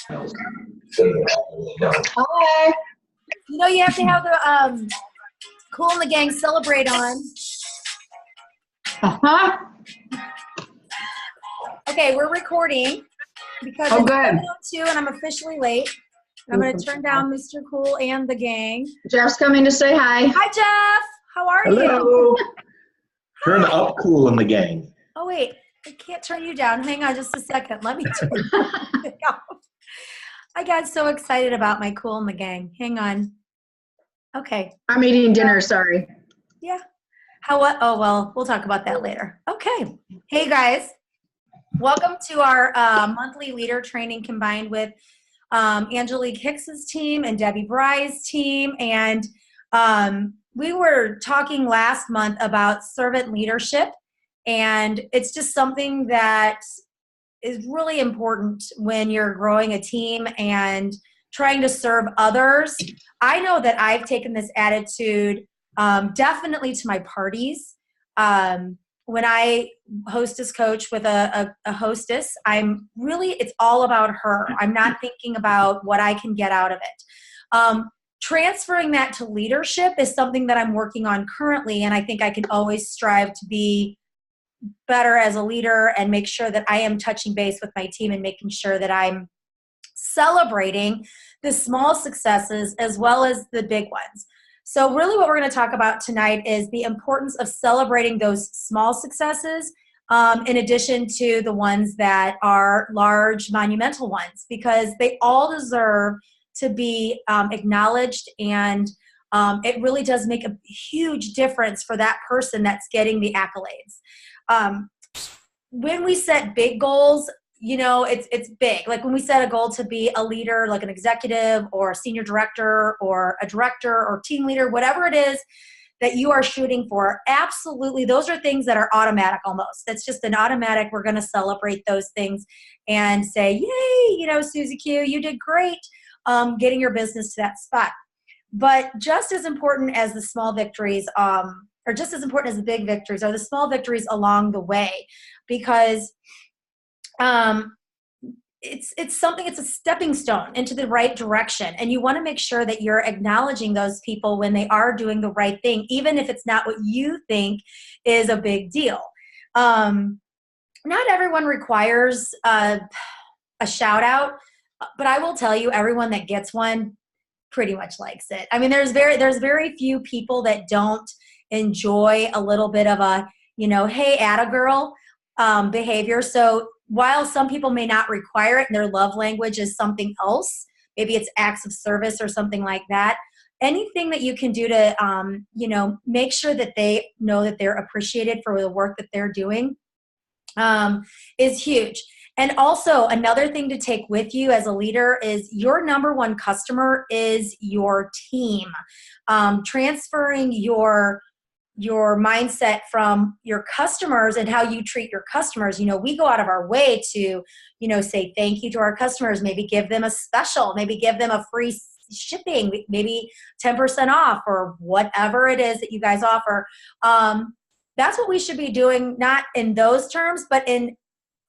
Hi. You know, you have to have the Kool and the Gang celebrate on. Uh-huh. Okay, we're recording because Oh, it's good. 7:02 and I'm officially late. And I'm going to turn down Mr. Kool and the Gang. Jeff's coming to say hi. Hi, Jeff. How are you? Hello. Turn up Kool and the Gang. Oh, wait. I can't turn you down. Hang on just a second. Let me turn it off. I got so excited about my Kool and the Gang. Hang on. Okay. I'm eating dinner, sorry. Yeah. What? Oh, well, we'll talk about that later. Okay. Hey, guys. Welcome to our monthly leader training combined with Angelique Hicks's team and Debbie Bry's team. And we were talking last month about servant leadership. And it's just something that is really important when you're growing a team and trying to serve others. I know that I've taken this attitude definitely to my parties. When I hostess coach with a hostess, it's all about her. I'm not thinking about what I can get out of it. Transferring that to leadership is something that I'm working on currently, and I think I can always strive to be better as a leader and make sure that I am touching base with my team and making sure that I'm celebrating the small successes as well as the big ones. So really what we're going to talk about tonight is the importance of celebrating those small successes in addition to the ones that are large, monumental ones, because they all deserve to be acknowledged, and it really does make a huge difference for that person that's getting the accolades. When we set big goals, you know, it's big. Like when we set a goal to be a leader, like an executive or a senior director or a director or team leader, whatever it is that you are shooting for, absolutely, those are things that are automatic almost. That's just an automatic. We're going to celebrate those things and say, yay, you know, Susie Q, you did great getting your business to that spot. But just as important as the small victories, or just as important as the big victories, are the small victories along the way, because it's something, it's a stepping stone into the right direction. And you want to make sure that you're acknowledging those people when they are doing the right thing, even if it's not what you think is a big deal. Not everyone requires a shout out, but I will tell you, everyone that gets one pretty much likes it. I mean, there's very few people that don't enjoy a little bit of a, you know, hey, atta girl behavior. So while some people may not require it and their love language is something else, maybe it's acts of service or something like that, anything that you can do to, you know, make sure that they know that they're appreciated for the work that they're doing is huge. And also another thing to take with you as a leader is your number one customer is your team. Transferring your mindset from your customers and how you treat your customers. You know, we go out of our way to, you know, say thank you to our customers, maybe give them a special, maybe give them a free shipping, maybe 10% off or whatever it is that you guys offer. That's what we should be doing, not in those terms, but in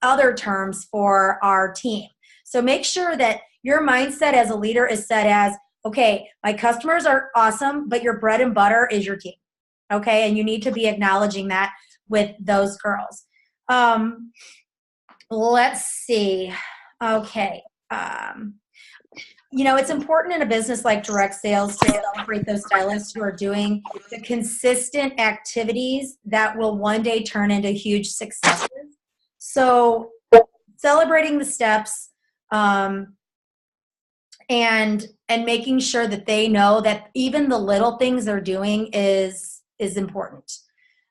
other terms for our team. So make sure that your mindset as a leader is set as, okay, my customers are awesome, but your bread and butter is your team. Okay, and you need to be acknowledging that with those girls. Let's see. Okay. You know, it's important in a business like direct sales to celebrate those stylists who are doing the consistent activities that will one day turn into huge successes. So celebrating the steps and making sure that they know that even the little things they're doing is important.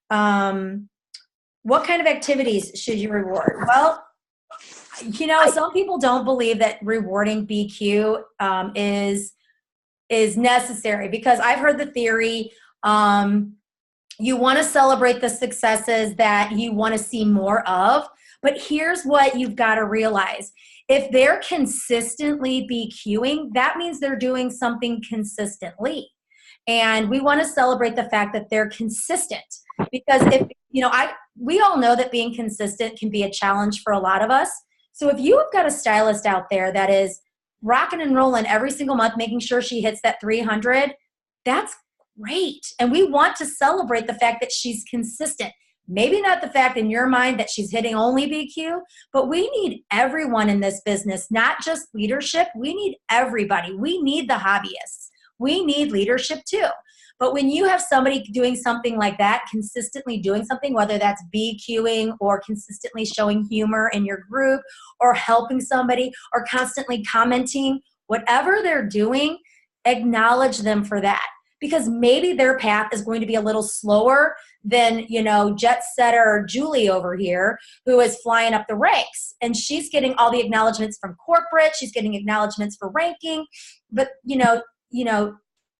What kind of activities should you reward? Well, you know, some people don't believe that rewarding BQ is necessary, because I've heard the theory, you want to celebrate the successes that you want to see more of, but here's what you've got to realize. If they're consistently BQing, that means they're doing something consistently. And we want to celebrate the fact that they're consistent, because if, you know, we all know that being consistent can be a challenge for a lot of us. So if you have got a stylist out there that is rocking and rolling every single month, making sure she hits that 300, that's great. And we want to celebrate the fact that she's consistent. Maybe not the fact in your mind that she's hitting only BQ, but we need everyone in this business, not just leadership. We need everybody. We need the hobbyists. We need leadership too. But when you have somebody doing something like that, consistently doing something, whether that's BQing or consistently showing humor in your group or helping somebody or constantly commenting, whatever they're doing, acknowledge them for that. Because maybe their path is going to be a little slower than, jet setter Julie over here, who is flying up the ranks. And she's getting all the acknowledgments from corporate. She's getting acknowledgments for ranking. But,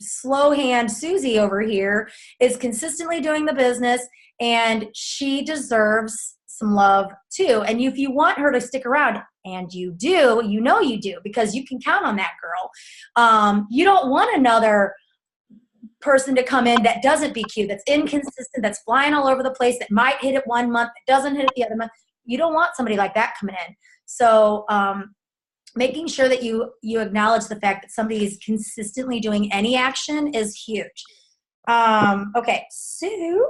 slow hand Susie over here is consistently doing the business, and she deserves some love too. And if you want her to stick around, and you do, you do, because you can count on that girl. You don't want another person to come in that doesn't BQ, that's inconsistent, that's flying all over the place, that might hit it one month, that doesn't hit it the other month. You don't want somebody like that coming in. So making sure that you acknowledge the fact that somebody is consistently doing any action is huge. Okay, so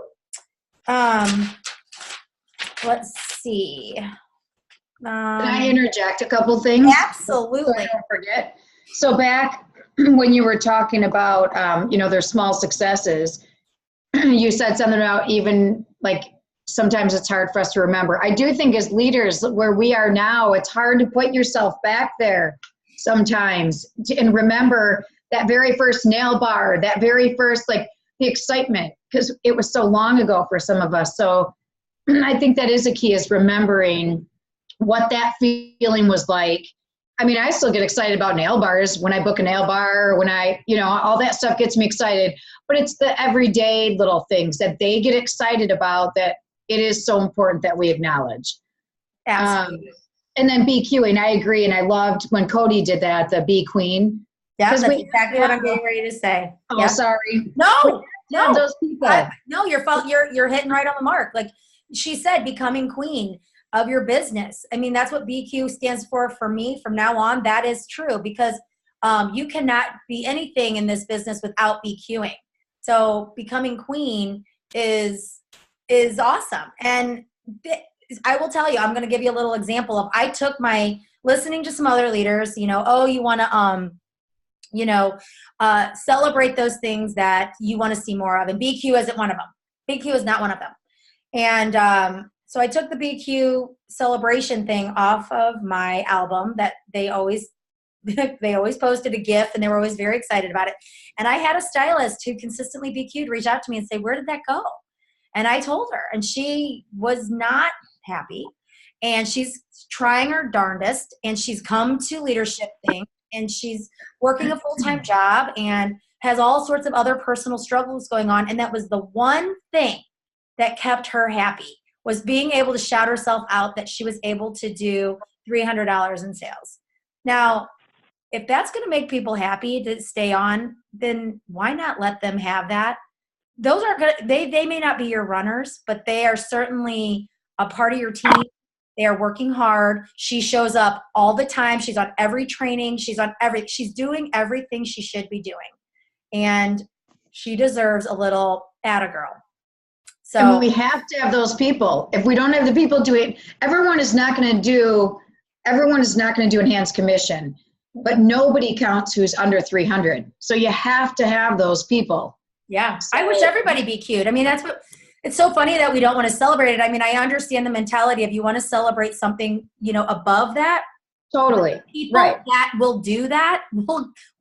let's see. Can I interject a couple things? Absolutely. So I don't forget. So back when you were talking about, their small successes, you said something about even like sometimes it's hard for us to remember. I do think as leaders where we are now, it's hard to put yourself back there sometimes and remember that very first nail bar, that very first, like the excitement, because it was so long ago for some of us. So I think that is a key, is remembering what that feeling was like. I mean, I still get excited about nail bars when I book a nail bar, when I, all that stuff gets me excited, but it's the everyday little things that they get excited about that it is so important that we acknowledge. Absolutely. And then BQing, I agree. And I loved when Cody did that, the B Queen. Yeah, that's exactly what I'm getting ready to say. Oh, yeah. Sorry. No. Those people. No, you're hitting right on the mark. Like she said, becoming queen of your business. I mean, that's what BQ stands for me from now on. That is true, because you cannot be anything in this business without BQing. So becoming queen is awesome. And I will tell you, I'm going to give you a little example of, I took my listening to some other leaders, you want to, celebrate those things that you want to see more of. And BQ isn't one of them. BQ is not one of them. And so I took the BQ celebration thing off of my album that they always posted a GIF, and they were always very excited about it. And I had a stylist who consistently BQ'd reach out to me and say, where did that go? And I told her, and she was not happy. And she's trying her darndest, and she's come to leadership thing, and she's working a full-time job and has all sorts of other personal struggles going on. And that was the one thing that kept her happy, was being able to shout herself out that she was able to do $300 in sales. Now, if that's going to make people happy to stay on, then why not let them have that? Those are good. They may not be your runners, but they are certainly a part of your team. They are working hard. She shows up all the time. She's on every training. She's doing everything she should be doing. And she deserves a little attagirl. So and we have to have those people. If we don't have the people doing, everyone is not going to do enhanced commission, but nobody counts who's under 300. So you have to have those people. Yeah. So, I wish everybody BQ'd. I mean, it's so funny that we don't want to celebrate it. I mean, I understand the mentality of you want to celebrate something, above that. Totally. People that will do that,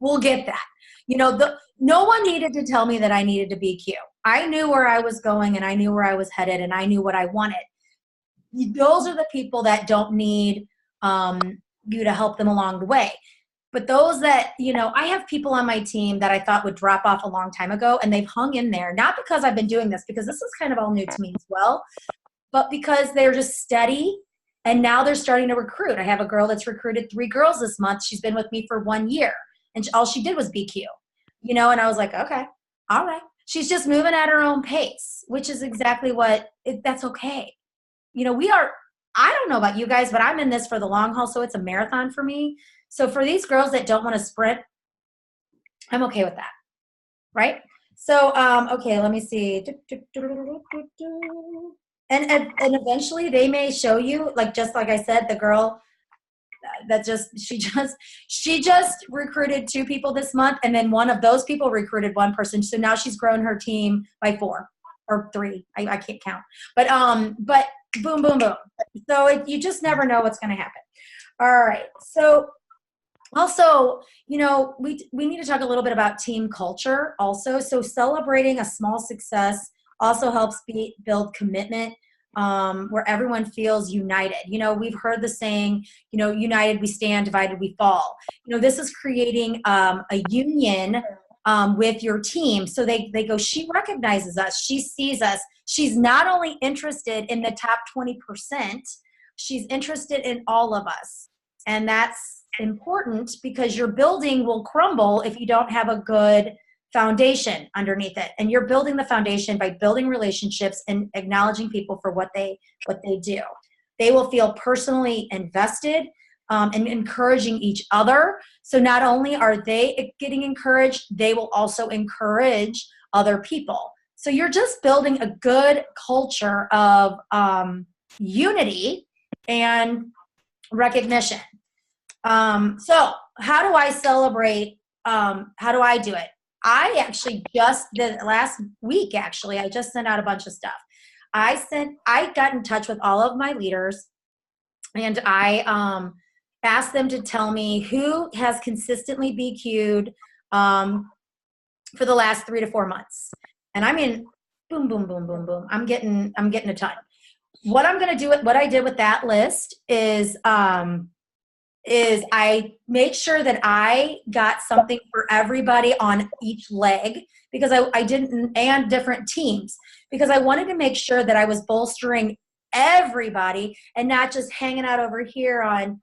will get that. No one needed to tell me that I needed to BQ. I knew where I was going, and I knew where I was headed, and I knew what I wanted. Those are the people that don't need you to help them along the way. But those that, I have people on my team that I thought would drop off a long time ago, and they've hung in there, not because I've been doing this, because this is kind of all new to me as well, but because they're just steady, and now they're starting to recruit. I have a girl that's recruited 3 girls this month. She's been with me for 1 year, and all she did was BQ, and I was like, okay, all right. She's just moving at her own pace, which is exactly that's okay. I don't know about you guys, but I'm in this for the long haul, so it's a marathon for me. So for these girls that don't want to sprint, I'm okay with that, right? So, okay, let me see. And eventually they may show you, like, just like I said, the girl that she just recruited 2 people this month, and then one of those people recruited 1 person. So now she's grown her team by 4 or 3. I can't count. But boom, boom, boom. So you just never know what's going to happen. All right. So also, you know, we need to talk a little bit about team culture also. So celebrating a small success also helps build commitment, where everyone feels united. You know, we've heard the saying, you know, united we stand, divided we fall. You know, this is creating a union with your team. So they go, she recognizes us, she sees us. She's not only interested in the top 20%, she's interested in all of us. And that's important because your building will crumble if you don't have a good foundation underneath it. And you're building the foundation by building relationships and acknowledging people for what they do. They will feel personally invested, and encouraging each other. So not only are they getting encouraged, they will also encourage other people. So you're just building a good culture of unity and recognition. So how do I celebrate? How do I do it? I actually last week, I just sent out a bunch of stuff. I got in touch with all of my leaders, and I asked them to tell me who has consistently BQ'd for the last 3 to 4 months. And I mean, boom, boom, boom, boom, boom. I'm getting a ton. What I'm going to do, what I did with that list is I made sure that I got something for everybody on each leg, because I didn't, and different teams, because I wanted to make sure that I was bolstering everybody and not just hanging out over here on,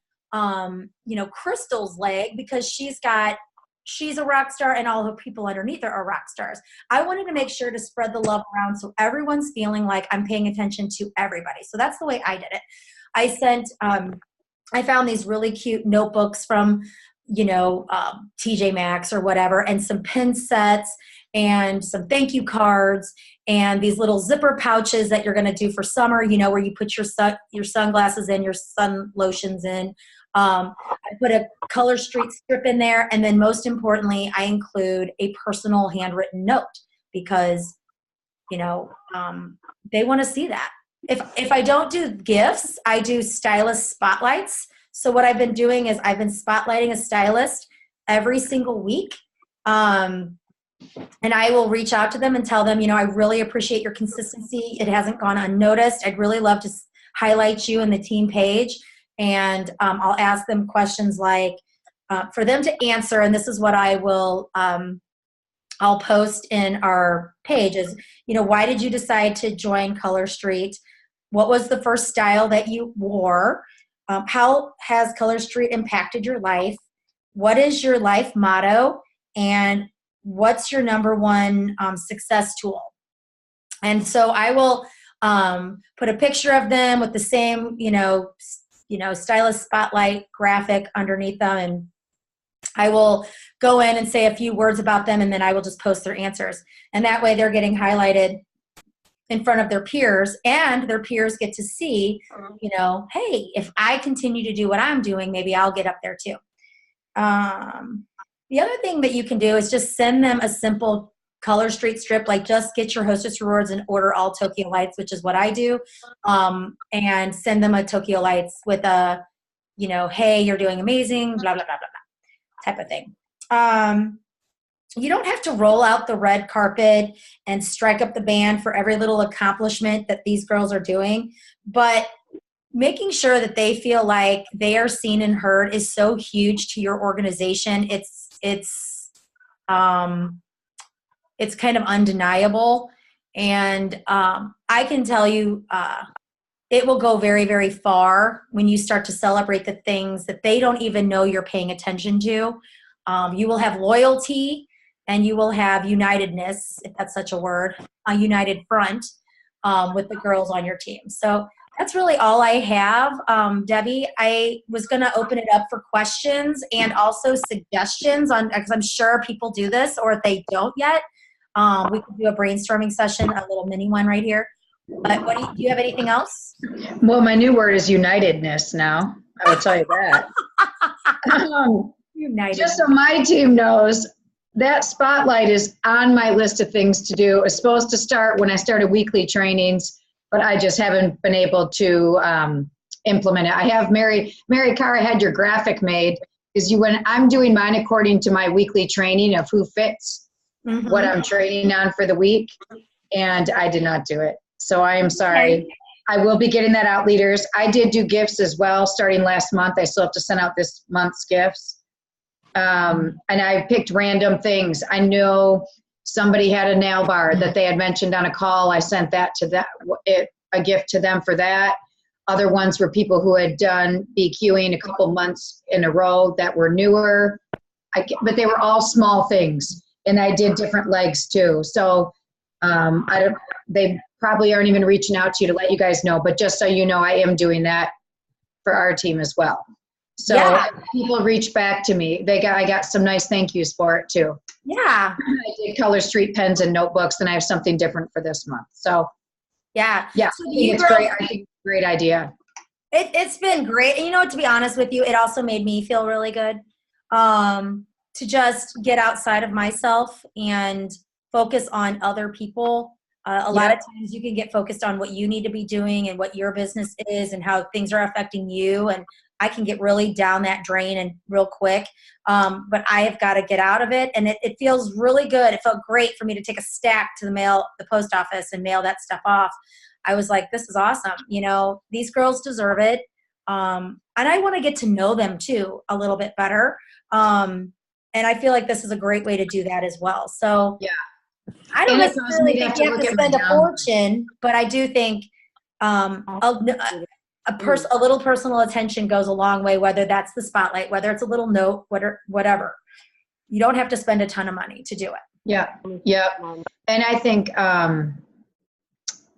you know, Crystal's leg, because she's a rock star and all the people underneath her are rock stars. I wanted to make sure to spread the love around so everyone's feeling like I'm paying attention to everybody. So that's the way I did it. I found these really cute notebooks from, you know, TJ Maxx or whatever, and some pin sets and some thank you cards and these little zipper pouches that you're going to do for summer, you know, where you put your sunglasses in, your sun lotions in. I put a Color Street strip in there. And then most importantly, I include a personal handwritten note, because, you know, they want to see that. If I don't do gifts, I do stylist spotlights. So what I've been doing is I've been spotlighting a stylist every single week. And I will reach out to them and tell them, you know, I really appreciate your consistency. It hasn't gone unnoticed. I'd really love to highlight you in the team page. And I'll ask them questions like, for them to answer, and this is what I will, I'll post in our page is, you know, why did you decide to join Color Street? What was the first style that you wore? How has Color Street impacted your life? What is your life motto? And what's your number one success tool? And so I will put a picture of them with the same, you know, stylist spotlight graphic underneath them. And I will go in and say a few words about them, and then I will just post their answers. And that way they're getting highlighted in front of their peers, and their peers get to see, you know, hey, if I continue to do what I'm doing, maybe I'll get up there too. The other thing that you can do is just send them a simple Color Street strip, like just get your Hostess Rewards and order all Tokyo Lights, which is what I do, and send them a Tokyo Lights with a, you know, hey, you're doing amazing, blah, blah, blah, blah, blah, type of thing. You don't have to roll out the red carpet and strike up the band for every little accomplishment that these girls are doing, but making sure that they feel like they are seen and heard is so huge to your organization. It's kind of undeniable. And I can tell you it will go very, very far when you start to celebrate the things that they don't even know you're paying attention to. You will have loyalty, and you will have unitedness, if that's such a word, a united front with the girls on your team. So That's really all I have. Debbie, I was going to open it up for questions and also suggestions on, because I'm sure people do this, or if they don't yet, we could do a brainstorming session, a little mini one right here. But do you have anything else? Well, my new word is unitedness now. I will tell you that. United. Just so my team knows, that spotlight is on my list of things to do. It's supposed to start when I started weekly trainings, but I just haven't been able to implement it. I have Mary Carr, I had your graphic made, because when I'm doing mine according to my weekly training of who fits what I'm training on for the week, and I did not do it. So I am sorry. Okay. I will be getting that out, leaders. I did do gifts as well starting last month. I still have to send out this month's gifts. And I picked random things. I know somebody had a nail bar that they had mentioned on a call. I sent that to a gift to them for that. Other ones were people who had done BQing a couple months in a row that were newer. But they were all small things. And I did different legs too. So they probably aren't even reaching out to you to let you guys know. But just so you know, I am doing that for our team as well. So people reach back to me. I got some nice thank yous for it too. Yeah. I did Color Street pens and notebooks, and I have something different for this month. So yeah. So it's great. I think it's a great idea. It's been great. And you know what, to be honest with you, it also made me feel really good to just get outside of myself and focus on other people. A lot of times you can get focused on what you need to be doing and what your business is and how things are affecting you. And I can get really down that drain and real quick. But I have got to get out of it. And it feels really good. It felt great for me to take a stack to the post office and mail that stuff off. I was like, this is awesome. You know, these girls deserve it. And I want to get to know them too a little bit better. And I feel like this is a great way to do that as well. So I don't necessarily think you have to spend a fortune, but I do think a little personal attention goes a long way, whether that's the spotlight, whether it's a little note, whatever. You don't have to spend a ton of money to do it. Yeah. And I think,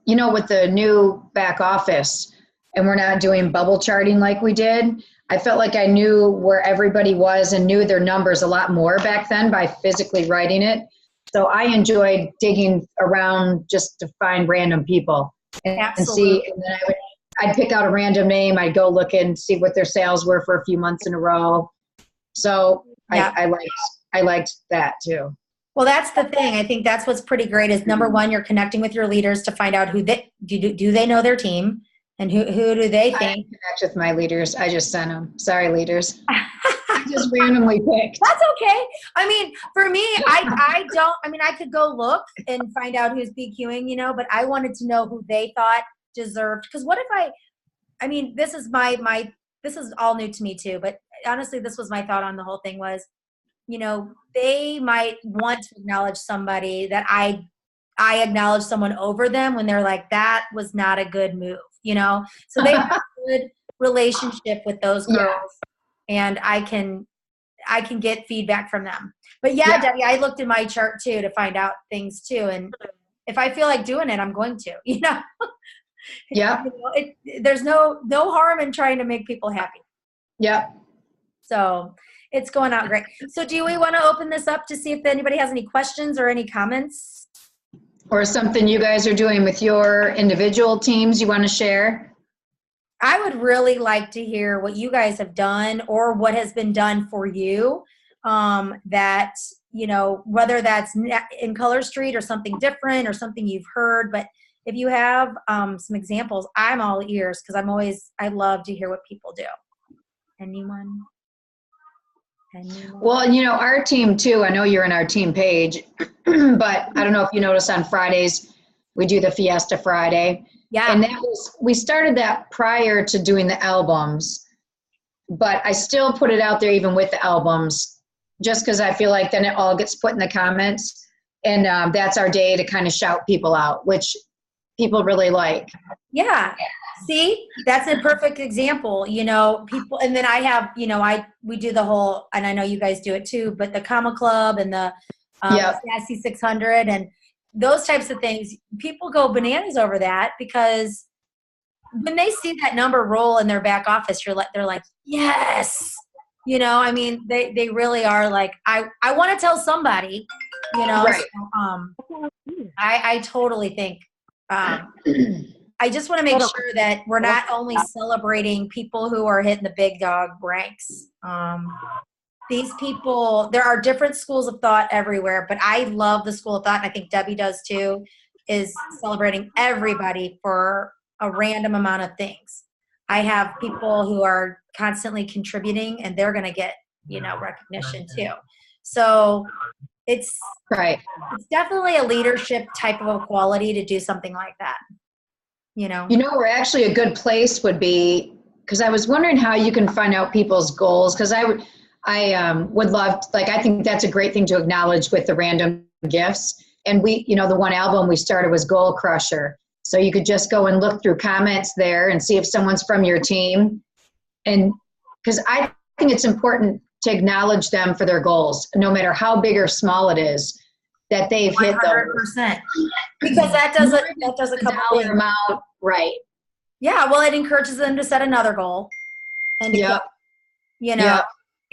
with the new back office, and we're not doing bubble charting like we did, I felt like I knew where everybody was and knew their numbers a lot more back then by physically writing it. So I enjoyed digging around just to find random people and see, and then I'd pick out a random name. I'd go look and see what their sales were for a few months in a row. So I liked that too. Well, that's the thing. I think that's what's pretty great is number one, you're connecting with your leaders to find out who do they know their team and who do they think. I connect with my leaders. I just sent them. Sorry, leaders. I just randomly picked. That's okay. I mean, for me, I could go look and find out who's BQing, but I wanted to know who they thought deserved. Because what if this is this is all new to me too, but honestly, this was my thought on the whole thing was, they might want to acknowledge somebody that I acknowledge someone over them when they're like, that was not a good move, So they have a good relationship with those girls, and I can get feedback from them. But Debbie, I looked in my chart too to find out things too, and if I feel like doing it, I'm going to. Yeah. There's no harm in trying to make people happy. Yeah. So it's going out great. So do we want to open this up to see if anybody has any questions or any comments? Or something you guys are doing with your individual teams you want to share? I would really like to hear what you guys have done or what has been done for you that, whether that's in Color Street or something different or something you've heard. But if you have some examples, I'm all ears because I love to hear what people do. Anyone? Well, our team too, I know you're in our team page, but I don't know if you notice on Fridays, we do the Fiesta Friday. Yeah. And we started that prior to doing the albums, but I still put it out there even with the albums, just because I feel like then it all gets put in the comments. And that's our day to kind of shout people out, which people really like. Yeah. See, that's a perfect example, people, and then I have, we do the whole, and I know you guys do it too, but the Comma Club and the Sassy 600 and those types of things, people go bananas over that because when they see that number roll in their back office, they're like, yes. You know, I mean, they really are like, I want to tell somebody, you know. Right. So, I totally think, I just want to make sure that we're not only celebrating people who are hitting the big dog ranks. These people, there are different schools of thought everywhere, but I love the school of thought, and I think Debbie does too, is celebrating everybody for a random amount of things. I have people who are constantly contributing, and they're going to get, you know, recognition too. So it's Right. it's definitely a leadership type of a quality to do something like that. You know, Where actually a good place would be, because I was wondering how you can find out people's goals, because I would love, like, I think that's a great thing to acknowledge with the random gifts. And we, the one album we started was Goal Crusher. So you could just go and look through comments there and see if someone's from your team. And because I think it's important to acknowledge them for their goals, no matter how big or small it is, that they've hit those. 100%. Because that does a couple dollar things. amount, right? Yeah, well, it encourages them to set another goal, and to Yep. you know,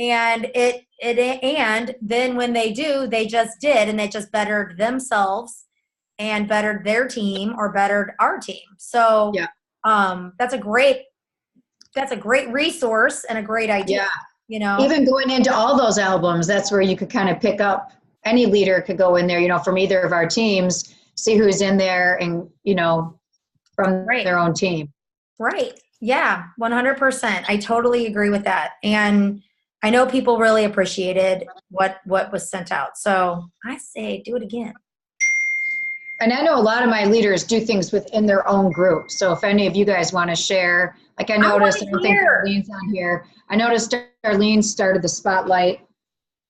Yep. and then when they do, they just did, and they just bettered themselves and bettered their team or bettered our team. So, Yeah. That's a great resource and a great idea. Yeah. You know, Even going into all those albums, that's where you could kind of pick up, any leader could go in there, from either of our teams, see who's in there and, from Right. their own team. Right. Yeah, 100%. I totally agree with that. And I know people really appreciated what was sent out. So I say do it again. And I know a lot of my leaders do things within their own group. So if any of you guys want to share, like I noticed, I don't think Arlene's on here. I noticed Arlene started the spotlight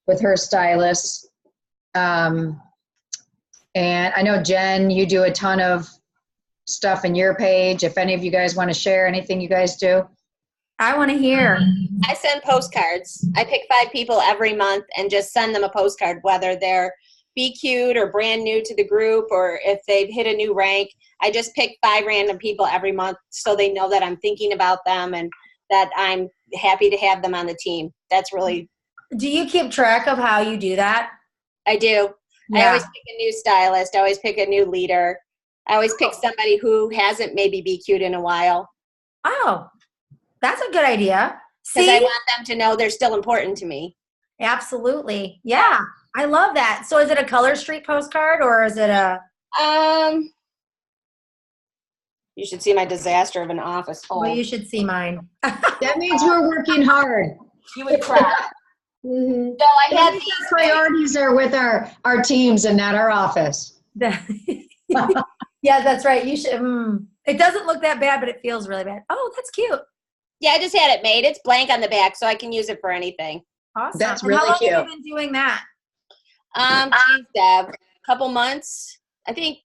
with her stylist. And I know, Jen, you do a ton of stuff in your page. If any of you guys want to share anything you guys do. I want to hear. I send postcards. I pick 5 people every month and just send them a postcard, whether they're BQ'd or brand new to the group, or if they've hit a new rank. I just pick 5 random people every month so they know that I'm thinking about them and that I'm happy to have them on the team. That's really. Do you keep track of how you do that? I do. Yeah. I always pick a new stylist. I always pick a new leader. I always pick somebody who hasn't maybe BQ'd in a while. Oh, that's a good idea. Because See? I want them to know they're still important to me. Absolutely. Yeah. I love that. So is it a Color Street postcard, or is it a? You should see my disaster of an office full. Well, you should see mine. That means we're working hard. You would cry. Mm-hmm. So I had These priorities are with our teams and not our office. Yeah, that's right. You should. It doesn't look that bad, but it feels really bad. Oh, that's cute. Yeah, I just had it made. It's blank on the back, so I can use it for anything. Awesome. That's And really how long cute. have you been doing that? Geez, Deb, a couple months. I think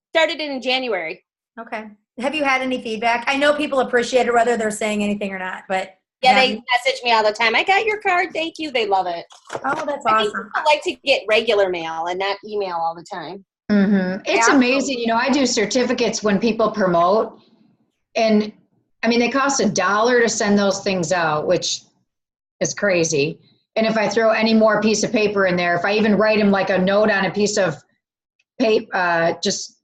started it in January. Okay. Have you had any feedback? I know people appreciate it, whether they're saying anything or not, but. Yeah, they message me all the time. I got your card. Thank you. They love it. Oh, that's I think awesome. people like to get regular mail and not email all the time. Mm-hmm. It's amazing. I do certificates when people promote, and I mean, they cost $1 to send those things out, which is crazy. And if I throw any more piece of paper in there, if I even write them like a note on a piece of paper, just,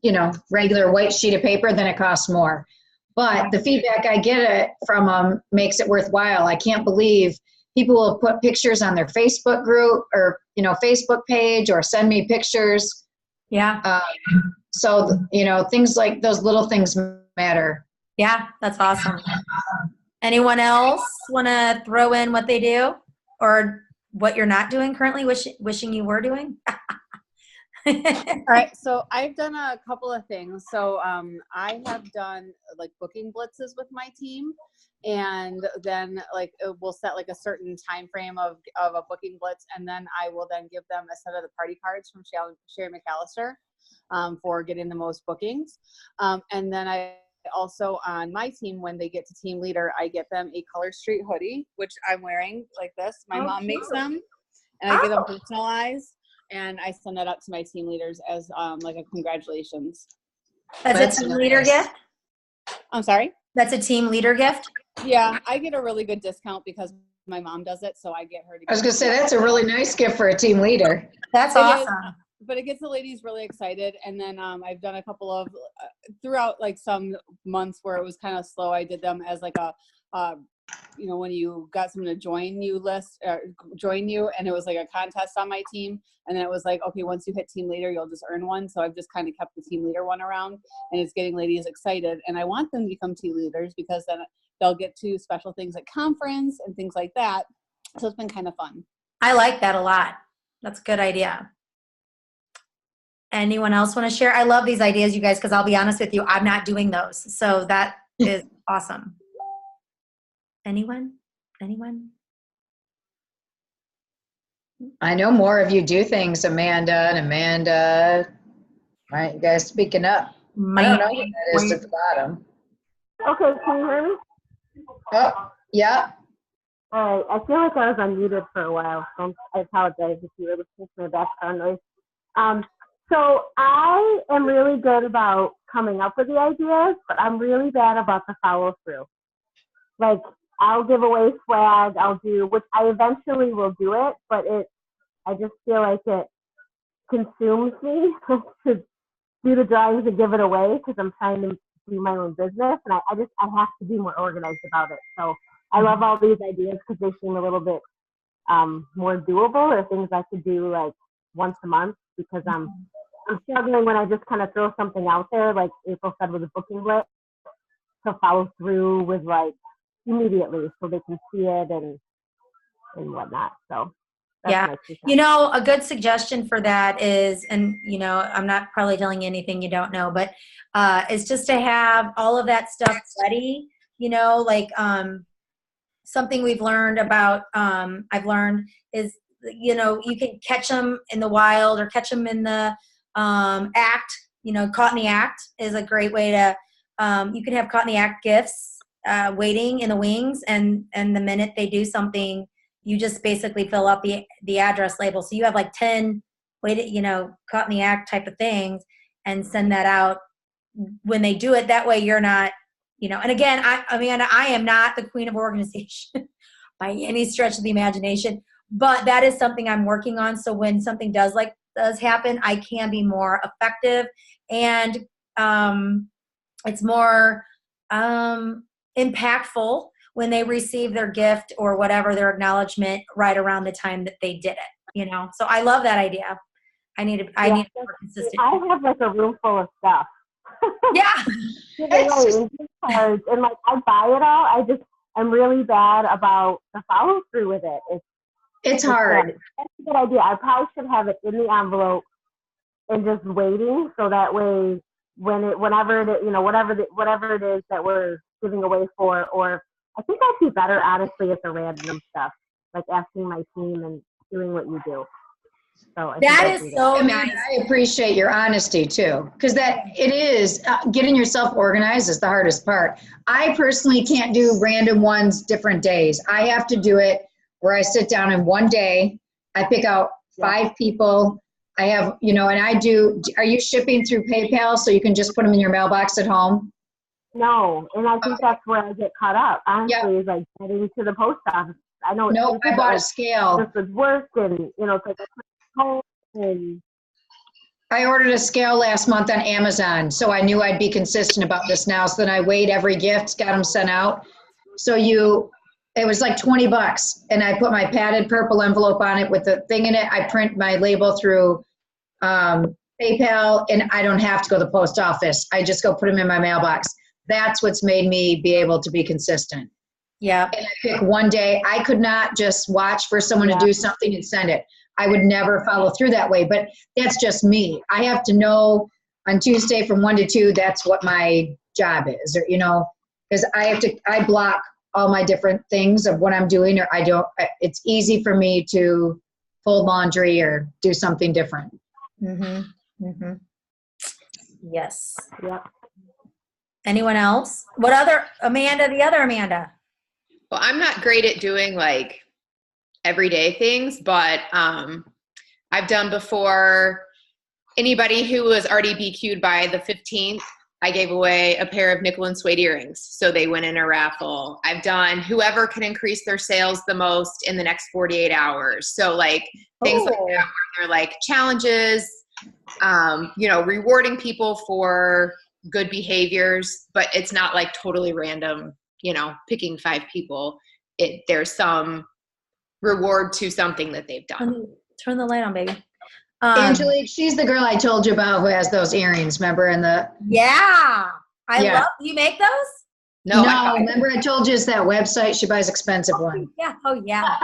regular white sheet of paper, then it costs more. But the feedback I get from them makes it worthwhile. I can't believe people will put pictures on their Facebook group or, Facebook page, or send me pictures. Yeah. So, things like those little things matter. Yeah, that's awesome. Anyone else want to throw in what they do or what you're not doing currently, wishing you were doing? All right, so I've done a couple of things. So I have done like booking blitzes with my team, and then we'll set like a certain time frame of a booking blitz, and then I will then give them a set of the party cards from Sherry McAllister for getting the most bookings. And then I also, on my team, when they get to team leader, I get them a Color Street hoodie, which I'm wearing like this. My mom makes them, and I get them personalized. And I send that out to my team leaders as like a congratulations. That's a team leader gift? I'm sorry? That's a team leader gift? Yeah, I get a really good discount because my mom does it, so I get her to. I was going to say, that's a really nice gift for a team leader. That's It is, awesome. but it gets the ladies really excited. And then I've done a couple of throughout like some months where it was kind of slow. I did them as like a, when you got someone to join you, and it was like a contest on my team. And then it was like, okay, once you hit team leader, you'll just earn one. So I've just kind of kept the team leader one around, and it's getting ladies excited. And I want them to become team leaders because then they'll get to special things at conference and things like that. So it's been kind of fun. I like that a lot. That's a good idea. Anyone else want to share? I love these ideas, you guys, because I'll be honest with you, I'm not doing those. So that is awesome. Anyone? I know more of you do things, Amanda. All right, you guys speaking up. I don't know who that is at the bottom. Okay, can you hear me? Oh, yeah. All right, I feel like I was unmuted for a while, so I apologize if you were listening to my background noise. So I am really good about coming up with the ideas, but I'm really bad about the follow through. Like, I'll give away swag, which I eventually will do it, but I just feel like it consumes me to do the drawings and give it away because I'm trying to do my own business, and I have to be more organized about it. So I love all these ideas because they seem a little bit more doable, or things I could do like once a month, because I'm struggling when I just kind of throw something out there, like April said with the booking blitz, to follow through with like immediately so they can see it and whatnot. So that's yeah. my 2 cents. A good suggestion for that is, and I'm not probably telling you anything you don't know, but is just to have all of that stuff ready, like something we've learned about, I've learned is, you can catch them in the wild or catch them in the act, caught in the act is a great way to, you can have caught in the act gifts waiting in the wings, and the minute they do something, you just basically fill out the address label. So you have like 10 caught in the act type of things, and send that out when they do it. That way you're not, and again, Amanda, I am not the queen of organization by any stretch of the imagination, but that is something I'm working on. So when something does happen, I can be more effective, and it's more impactful when they receive their gift or whatever, their acknowledgement, right around the time that they did it. So I love that idea. I need to be more consistent. I have like a room full of stuff. Yeah. Cards, and like I buy it all. I'm really bad about the follow through with it. It's hard. That's a good idea. I probably should have it in the envelope and just waiting, so that way whatever it is that we're giving away for, or I think I'd be better honestly at the random stuff, like asking my team and doing what you do. So that is so Amanda, nice. I appreciate your honesty too, because it is getting yourself organized is the hardest part. I personally can't do random ones different days. I have to do it where I sit down in one day, I pick out 5 people. I have, and are you shipping through PayPal so you can just put them in your mailbox at home? No, and I think that's where I get caught up. Honestly, is like getting to the post office. I know. No, I bought a scale. This would work, and it's like home and. I ordered a scale last month on Amazon, so I knew I'd be consistent about this now. So then I weighed every gift, got them sent out. So it was like $20, and I put my padded purple envelope on it with the thing in it. I print my label through PayPal, and I don't have to go to the post office. I just go put them in my mailbox. That's what's made me be able to be consistent. Yeah. And I pick one day. I could not just watch for someone to do something and send it. I would never follow through that way, but that's just me. I have to know on Tuesday from 1 to 2, that's what my job is, or, because I block all my different things of what I'm doing, or it's easy for me to fold laundry or do something different. Mm-hmm. Mm-hmm. Yes. Yep. Anyone else? What other Amanda? The other Amanda. Well, I'm not great at doing like everyday things, but I've done before. Anybody who was already BQ'd by the 15th, I gave away a pair of nickel and suede earrings, so they win in a raffle. I've done whoever can increase their sales the most in the next 48 hours. So like things like that, where they're like challenges, rewarding people for good behaviors, but it's not like totally random, picking 5 people. There's some reward to something that they've done. Turn the light on, baby. Angelique, she's the girl I told you about who has those earrings, remember? Yeah. I love, you make those? No, remember I told you it's that website, she buys expensive ones. Yeah. Oh, yeah.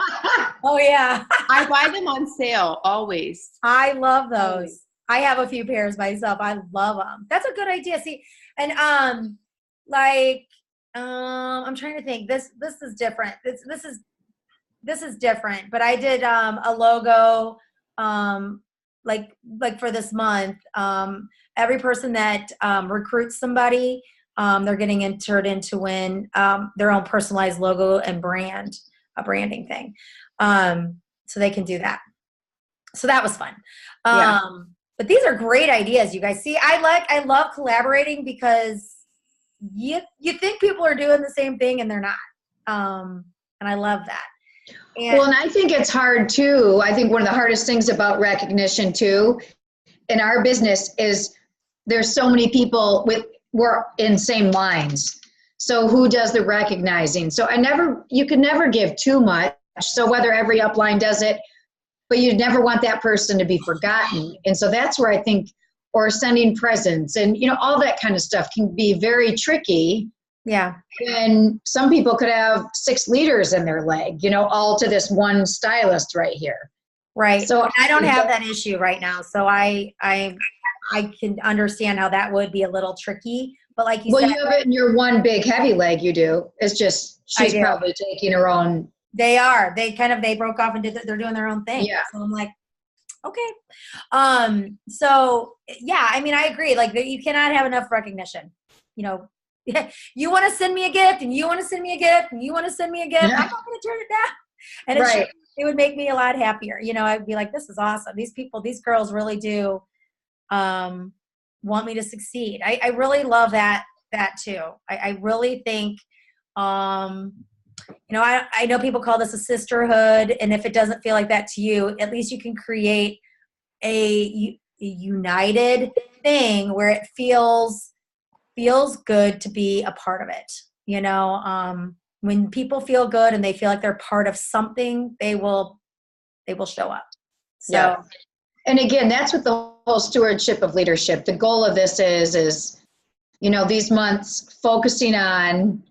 Oh, yeah. I buy them on sale, always. I love those. I have a few pairs myself. I love them. That's a good idea. See, and I'm trying to think. This is different. This is different. But I did a logo like for this month. Every person that recruits somebody, they're getting entered in to win their own personalized logo and a branding thing. So they can do that. So that was fun. But these are great ideas, you guys. See, I love collaborating because you think people are doing the same thing and they're not. And I love that. And I think it's hard too. I think one of the hardest things about recognition too in our business is there's so many people we're in same lines. So who does the recognizing? So you could never give too much. So whether every upline does it, but you never want that person to be forgotten. And so that's where I think, or sending presents and, all that kind of stuff can be very tricky. Yeah. And some people could have 6 leaders in their leg, all to this one stylist right here. Right. So and I don't have that issue right now. So I can understand how that would be a little tricky. But like you said. Well, you have it in your one big heavy leg, you do. It's just, she's probably taking her own. They are. They broke off and they're doing their own thing. Yeah. So I'm like, okay. So yeah, I mean, I agree. Like you cannot have enough recognition. You want to send me a gift and you want to send me a gift and you want to send me a gift. I'm not going to turn it down. And it would make me a lot happier. I'd be like, this is awesome. These girls really do want me to succeed. I really love that too. I really think, I know people call this a sisterhood, and if it doesn't feel like that to you, at least you can create a united thing where it feels good to be a part of it. When people feel good and they feel like they're part of something, they will show up. So, yeah. And again, that's what the whole stewardship of leadership. The goal of this is, these months focusing on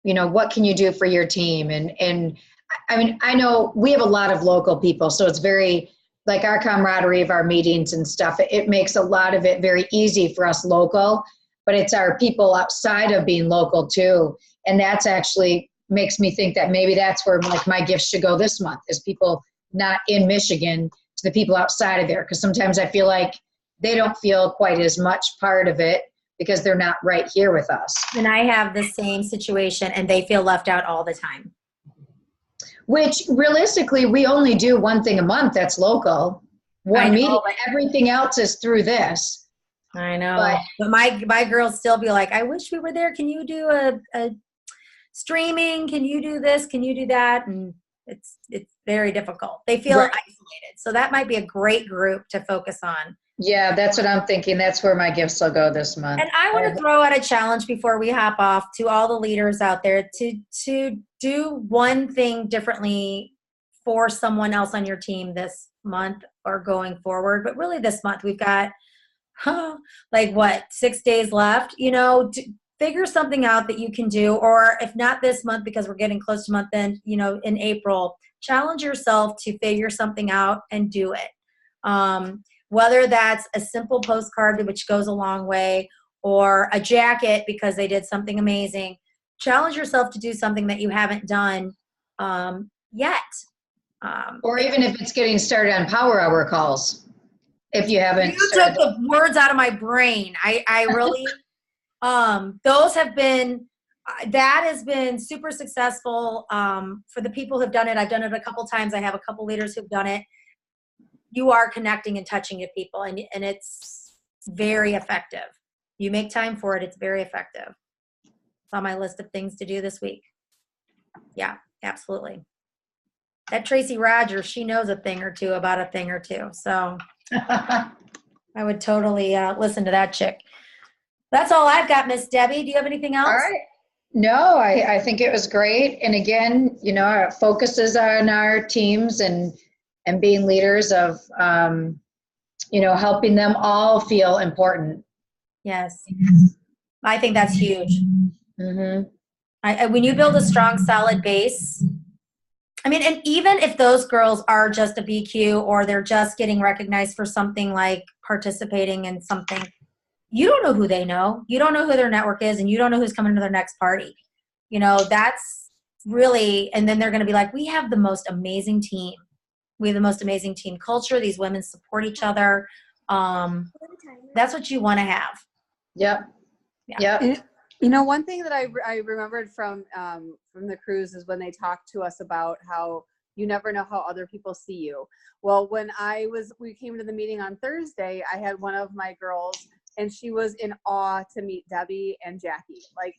what can you do for your team? And I mean, I know we have a lot of local people, so it's very, like our camaraderie of our meetings and stuff, it makes a lot of it very easy for us local, but it's our people outside of being local too. And that's actually makes me think that maybe that's where like my gifts should go this month, is people not in Michigan to the people outside of there. Because sometimes I feel like they don't feel quite as much part of it because they're not right here with us. And I have the same situation and they feel left out all the time. Which realistically, we only do one thing a month that's local, one meeting. Everything else is through this. I know. But my girls still be like, I wish we were there. Can you do a streaming? Can you do this? Can you do that? And it's very difficult. They feel isolated. So that might be a great group to focus on. Yeah, that's what I'm thinking. That's where my gifts will go this month. And I want to throw out a challenge before we hop off to all the leaders out there to do one thing differently for someone else on your team this month or going forward. But really this month, we've got 6 days left, figure something out that you can do. Or if not this month, because we're getting close to month end, in April, challenge yourself to figure something out and do it. Whether that's a simple postcard, which goes a long way, or a jacket because they did something amazing. Challenge yourself to do something that you haven't done yet. Or even if it's getting started on Power Hour calls. If you haven't. You took the words out of my brain. I really, those have been, that has been super successful for the people who've done it. I've done it a couple times. I have a couple leaders who've done it. You are connecting and touching with people, and it's very effective. You make time for it. It's very effective. It's on my list of things to do this week. Yeah, absolutely. That Tracy Rogers, she knows a thing or two about a thing or two. So I would totally listen to that chick. That's all I've got, Miss Debbie. Do you have anything else? All right. No, I think it was great. And again, our focus is on our teams and being leaders of, helping them all feel important. Yes. I think that's huge. Mm-hmm. When you build a strong, solid base, and even if those girls are just a BQ or they're just getting recognized for something like participating in something, you don't know who they know. You don't know who their network is, and you don't know who's coming to their next party. That's really, and then they're going to be like, we have the most amazing team. We have the most amazing team culture. These women support each other. That's what you want to have. Yep. Yeah. Yep. One thing that I remembered from the cruise is when they talked to us about how you never know how other people see you. Well, when we came to the meeting on Thursday, I had one of my girls, and she was in awe to meet Debbie and Jackie. Like,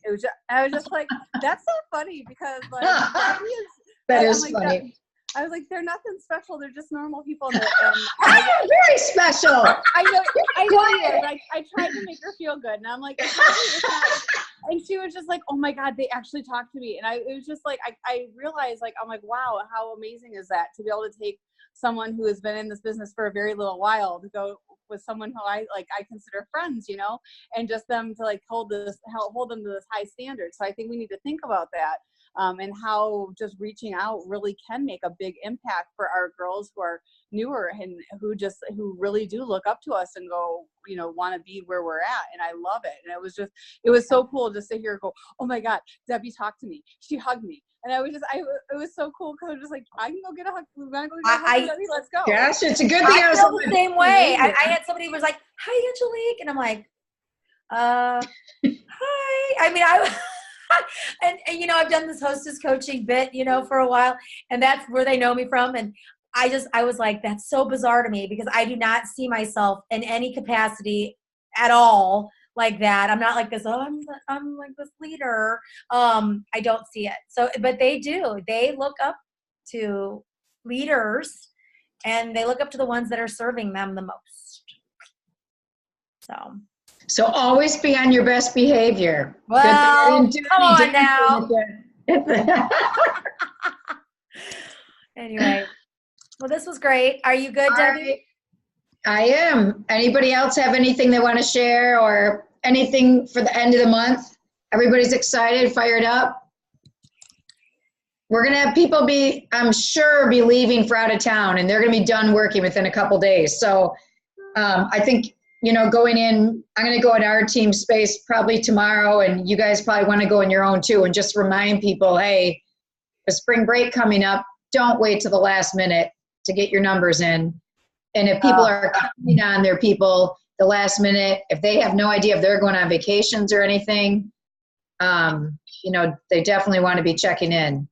I was just like, that's so funny because like Debbie is. That is funny. I was like, they're nothing special. They're just normal people. Very special. I know. Like, I tried to make her feel good, and I'm like, it's not. And she was just like, oh my God, they actually talked to me. And it was just like, I realized, like, I'm like, wow, how amazing is that to be able to take someone who has been in this business for a very little while to go with someone who I consider friends, and just them to like hold them to this high standard. So I think we need to think about that. And how just reaching out really can make a big impact for our girls who are newer and who really do look up to us and go, want to be where we're at. And I love it. And it was so cool just to hear her go, oh my God, Debbie talked to me. She hugged me. And it was so cool because I was just like, I can go get a hug. We're going to go get a hug, Debbie. Let's go. Gosh, it's a good thing. I feel the same way. I had somebody who was like, hi, Angelique. And I'm like, hi. And I've done this hostess coaching bit, for a while, and that's where they know me from. And I was like, that's so bizarre to me because I do not see myself in any capacity at all like that. I'm not like this. Oh, I'm like this leader. I don't see it. So, but they do. They look up to leaders, and they look up to the ones that are serving them the most. So always be on your best behavior. Well, come on now. Anyway, well, this was great. Are you good, Debbie? I am. Anybody else have anything they want to share or anything for the end of the month? Everybody's excited, fired up. We're going to have people I'm sure, be leaving for out of town, and they're going to be done working within a couple days. So I think, going in, I'm going to go in our team space probably tomorrow, and you guys probably want to go in your own too, and just remind people, hey, the spring break coming up, don't wait till the last minute to get your numbers in. And if people are counting on their people the last minute, if they have no idea if they're going on vacations or anything, they definitely want to be checking in.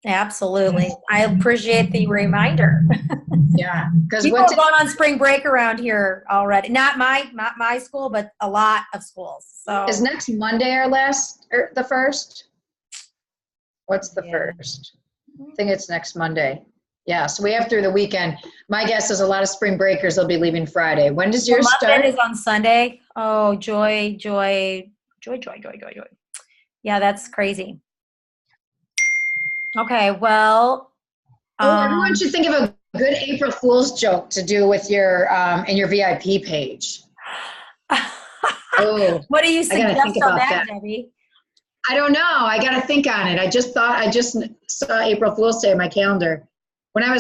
Absolutely. I appreciate the reminder. Yeah, because people are going on spring break around here already. Not my school, but a lot of schools. So is next Monday the first? What's the first? I think it's next Monday. Yeah, so we have through the weekend. My guess is a lot of spring breakers will be leaving Friday. When does yours start? Monday is on Sunday. Oh, joy. Yeah, that's crazy. Okay, well. Everyone should think of a good April Fool's joke to do with your in your VIP page. What do you suggest on that, Debbie? I don't know. I got to think on it. I just saw April Fool's Day on my calendar. When I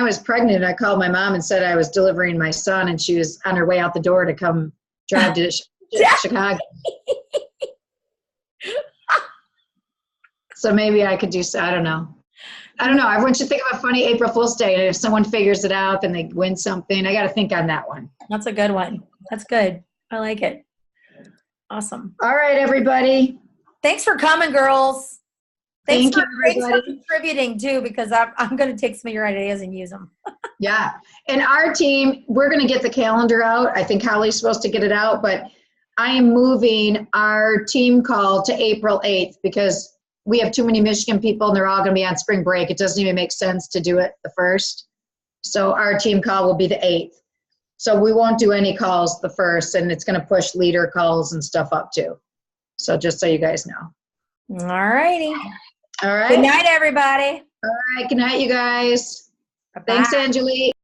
was pregnant, I called my mom and said I was delivering my son, and she was on her way out the door to come drive to Chicago. So maybe I could do. I don't know. Everyone should think of a funny April Fool's Day, and if someone figures it out, then they win something. I got to think on that one. That's a good one. That's good. I like it. Awesome. All right, everybody. Thanks for coming, girls. Thanks for contributing too, because I'm going to take some of your ideas and use them. Yeah. And our team, we're going to get the calendar out. I think Holly's supposed to get it out, but I am moving our team call to April 8th because we have too many Michigan people and they're all going to be on spring break. It doesn't even make sense to do it the 1st. So our team call will be the 8th. So we won't do any calls the 1st, and it's going to push leader calls and stuff up too. So just so you guys know. All righty. All right. Good night, everybody. All right. Good night, you guys. Bye-bye. Thanks, Angelique.